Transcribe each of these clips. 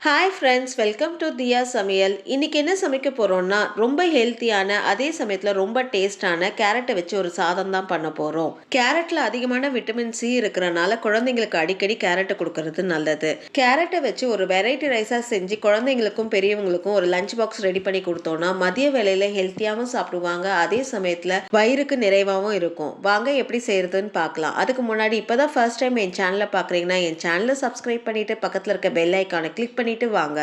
Hi friends, welcome to தியா சமையல். இன்றைக்கி என்ன சமைக்க போகிறோம்னா, ரொம்ப ஹெல்த்தியான அதே சமயத்தில் ரொம்ப டேஸ்டான கேரட்டை வச்சு ஒரு சாதம் தான் பண்ண போகிறோம். கேரட்டில் அதிகமான விட்டமின் சி இருக்கிறனால குழந்தைங்களுக்கு அடிக்கடி கேரட்டை கொடுக்கறது நல்லது. கேரட்டை வச்சு ஒரு வெரைட்டி ரைஸாக செஞ்சு குழந்தைங்களுக்கும் பெரியவங்களுக்கும் ஒரு லஞ்ச் பாக்ஸ் ரெடி பண்ணி கொடுத்தோன்னா மதிய வேளையில் ஹெல்த்தியாகவும் சாப்பிடுவாங்க, அதே சமயத்தில் வயிறுக்கு நிறைவாகவும் இருக்கும். வாங்க எப்படி செய்கிறதுன்னு பார்க்கலாம். அதுக்கு முன்னாடி இப்போ தான் ஃபர்ஸ்ட் டைம் என் சேனலை பார்க்குறீங்கன்னா என் சேனலை சப்ஸ்கிரைப் பண்ணிவிட்டு பக்கத்தில் இருக்க பெல் ஐக்கானை கிளிக் பண்ணிவிட்டு வாங்க.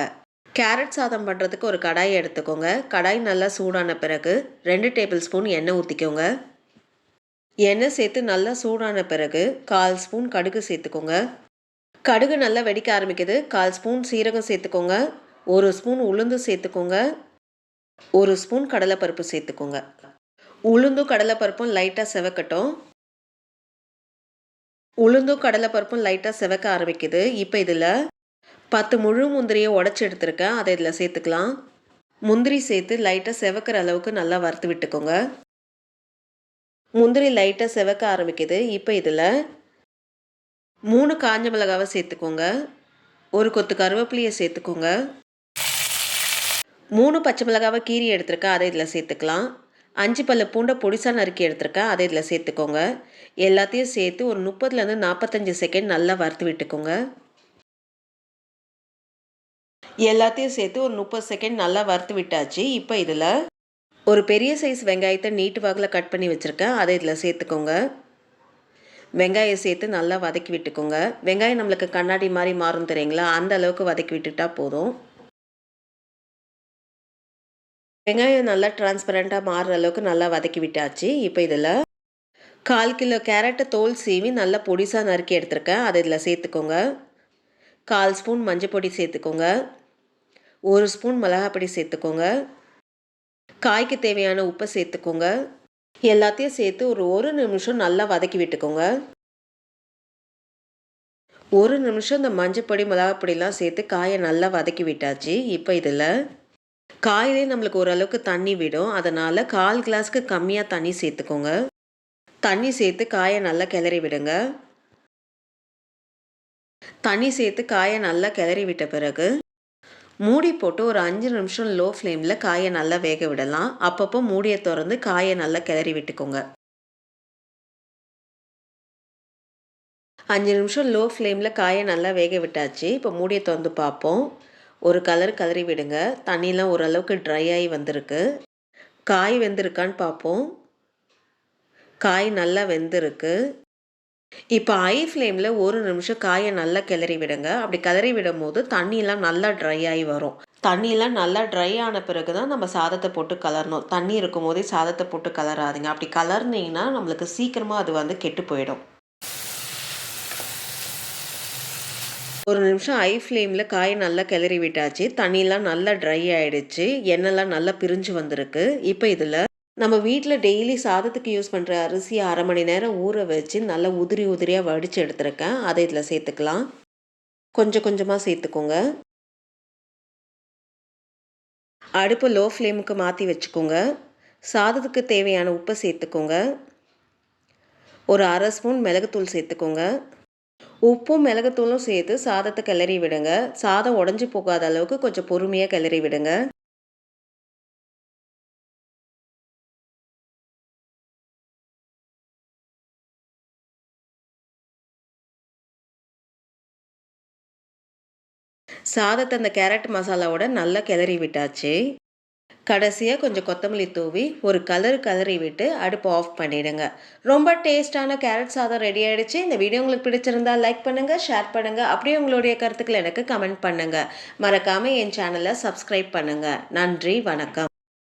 கேரட் சாதம் பண்ணுறதுக்கு ஒரு கடாய் எடுத்துக்கோங்க. கடாய் நல்லா சூடான பிறகு 2 டேபிள் ஸ்பூன் எண்ணெய் ஊற்றிக்கோங்க. எண்ணெய் சேர்த்து நல்லா சூடான பிறகு 1/4 ஸ்பூன் கடுகு சேர்த்துக்கோங்க. கடுகு நல்லா வெடிக்க ஆரம்பிக்குது. 1/4 ஸ்பூன் சீரகம் சேர்த்துக்கோங்க. 1 ஸ்பூன் உளுந்து சேர்த்துக்கோங்க. 1 ஸ்பூன் கடலைப்பருப்பு சேர்த்துக்கோங்க. உளுந்தும் கடலைப்பருப்பும் லைட்டாக செவக்கட்டும். உளுந்தும் கடலைப்பருப்பும் லைட்டாக செவக்க ஆரம்பிக்குது. இப்போ இதில் 10 முழு முந்திரியை உடச்சி எடுத்துருக்கேன், அதை இதில் சேர்த்துக்கலாம். முந்திரி சேர்த்து லைட்டாக செவக்கிற அளவுக்கு நல்லா வறுத்து விட்டுக்கோங்க. முந்திரி லைட்டாக செவக்க ஆரம்பிக்குது. இப்போ இதில் 3 காஞ்ச மிளகாவை சேர்த்துக்கோங்க. 1 கொத்து கருவேப்பிலையை சேர்த்துக்கோங்க. 3 பச்சை மிளகாவை கீரி எடுத்துருக்கேன், அதை இதில் சேர்த்துக்கலாம். 5 பல்லு பூண்டை பொடிசாக நறுக்கி எடுத்துருக்கேன், அதை இதில் சேர்த்துக்கோங்க. எல்லாத்தையும் சேர்த்து ஒரு 30லேருந்து 45 செகண்ட் நல்லா வறுத்து விட்டுக்கோங்க. எல்லாத்தையும் சேர்த்து ஒரு 30 செகண்ட் நல்லா வறுத்து விட்டாச்சு. இப்போ இதில் ஒரு பெரிய சைஸ் வெங்காயத்தை நீட்டு வாக்கில் கட் பண்ணி வச்சுருக்கேன், அதை இதில் சேர்த்துக்கோங்க. வெங்காயம் சேர்த்து நல்லா வதக்கி விட்டுக்கோங்க. வெங்காயம் நம்மளுக்கு கண்ணாடி மாதிரி மாறும் தெரியுங்களா, அந்த அளவுக்கு வதக்கி விட்டுட்டா போதும். வெங்காயம் நல்லா டிரான்ஸ்பரண்ட்டாக மாறுற அளவுக்கு நல்லா வதக்கி விட்டாச்சு. இப்போ இதில் 1/4 கிலோ கேரட்டை தோல் சீவி நல்லா பொடிசாக நறுக்கி எடுத்துருக்கேன், அதை இதில் சேர்த்துக்கோங்க. 1/4 ஸ்பூன் மஞ்சள் பொடி சேர்த்துக்கோங்க. 1 ஸ்பூன் மிளகாப்பொடி சேர்த்துக்கோங்க. காய்க்கு தேவையான உப்பை சேர்த்துக்கோங்க. எல்லாத்தையும் சேர்த்து ஒரு நிமிஷம் நல்லா வதக்கி விட்டுக்கோங்க. 1 நிமிஷம் இந்த மஞ்சப்பொடி மிளகாப்பொடிலாம் சேர்த்து காயை நல்லா வதக்கி விட்டாச்சு. இப்போ இதில் காயிலே நம்மளுக்கு ஓரளவுக்கு தண்ணி விடும், அதனால் 1/4 கிளாஸ்க்கு கம்மியாக தண்ணி சேர்த்துக்கோங்க. தண்ணி சேர்த்து காயை நல்லா கிளறி விடுங்க. தண்ணி சேர்த்து காயை நல்லா கிளறி விட்ட பிறகு மூடி போட்டு ஒரு 5 நிமிஷம் லோ ஃப்ளேமில் காயை நல்லா வேக விடலாம். அப்பப்போ மூடியை திறந்து காயை நல்லா கிளறி விட்டுக்கோங்க. 5 நிமிஷம் லோ ஃப்ளேமில் காயை நல்லா வேக விட்டாச்சு. இப்போ மூடியை திறந்து பார்ப்போம். ஒரு கிளறி விடுங்க. தண்ணிலாம் ஓரளவுக்கு ட்ரை ஆகி வந்திருக்கு. காய் வெந்திருக்கான்னு பார்ப்போம். காய் நல்லா வெந்திருக்கு. இப்போ ஹை ஃப்ளேமில் 1 நிமிஷம் காயை நல்லா கிளறி விடுங்க. அப்படி கிளறி விடும் போது தண்ணியெலாம் நல்லா ட்ரை ஆகி வரும். தண்ணியெலாம் நல்லா ட்ரை ஆன பிறகு தான் நம்ம சாதத்தை போட்டு கலரணும். தண்ணி இருக்கும் போதே சாதத்தை போட்டு கலராதிங்க. அப்படி கலர்னிங்கன்னா நம்மளுக்கு சீக்கிரமாக அது கெட்டு போயிடும். 1 நிமிஷம் ஹை ஃப்ளேமில் காயை நல்லா கிளறி விட்டாச்சு. தண்ணியெலாம் நல்லா ட்ரை ஆகிடுச்சு. எண்ணெய்லாம் நல்லா பிரிஞ்சு வந்திருக்கு. இப்போ இதில் நம்ம வீட்டில் டெய்லி சாதத்துக்கு யூஸ் பண்ணுற அரிசியை 1/2 மணி நேரம் ஊற வச்சு நல்லா உதிரியாக வடித்து எடுத்துருக்கேன், அதை இதில் சேர்த்துக்கலாம். கொஞ்சம் கொஞ்சமாக சேர்த்துக்கோங்க. அடுப்பு லோ ஃப்ளேமுக்கு மாற்றி வச்சுக்கோங்க. சாதத்துக்கு தேவையான உப்பை சேர்த்துக்கோங்க. ஒரு 1/2 ஸ்பூன் மிளகுத்தூள் சேர்த்துக்கோங்க. உப்பும் மிளகுத்தூளும் சேர்த்து சாதத்தை கிளறி விடுங்க. சாதம் உடஞ்சி போகாத அளவுக்கு கொஞ்சம் பொறுமையாக கிளறி விடுங்க. சாதத்தை அந்த கேரட் மசாலாவோட நல்லா கிளறி விட்டாச்சு. கடைசியாக கொஞ்சம் கொத்தமல்லி தூவி ஒரு கிளறி விட்டு அடுப்பு ஆஃப் பண்ணிவிடுங்க. ரொம்ப டேஸ்டான கேரட் சாதம் ரெடி ஆகிடுச்சு. இந்த வீடியோ உங்களுக்கு பிடிச்சிருந்தா லைக் பண்ணுங்கள், ஷேர் பண்ணுங்கள். அப்படியே உங்களுடைய கருத்துக்களை எனக்கு கமெண்ட் பண்ணுங்கள். மறக்காமல் என் சேனலை சப்ஸ்கிரைப் பண்ணுங்கள். நன்றி, வணக்கம்.